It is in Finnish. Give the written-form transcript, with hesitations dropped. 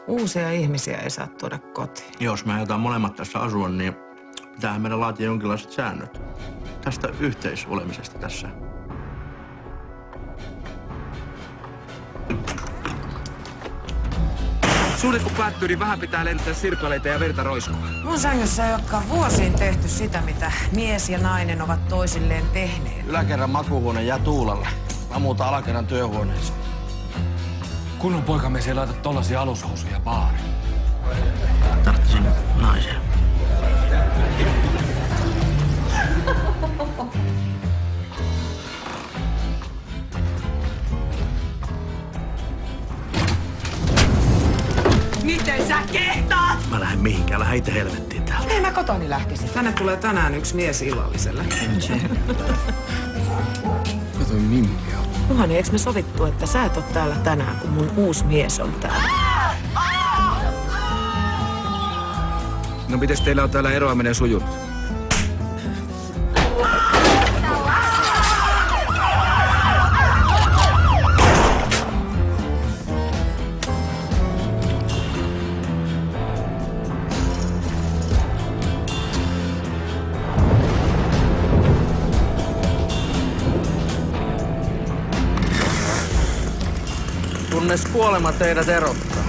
Uusia ihmisiä ei saa tuoda kotiin. Jos me aiotaan molemmat tässä asua, niin pitäähän meidän laatia jonkinlaiset säännöt tästä yhteisolemisesta tässä. Suhde kun päättyy, niin vähän pitää lentää sirpaleita ja verta roiskua. Mun sängyssä ei olekaan vuosiin tehty sitä, mitä mies ja nainen ovat toisilleen tehneet. Yläkerran makuuhuone jää tuulalle. Mä muutan alakerran työhuoneeseen. Kunnon poikamies ei laita tollasia alushousuja baariin. Tarttisin naisia. Miten sä kehtaat? Mä lähden mihinkään, lähden itse helvettiin täällä. Ei mä kotoni lähtisin. Tänne tulee tänään yksi mies illalliselle. Kato Mimmiä. Juhani, eikö me sovittu, että sä et oo täällä tänään, kun mun uusi mies on täällä? No mites teillä on täällä eroaminen sujunut? Kunnes kuolema teidät erottaa.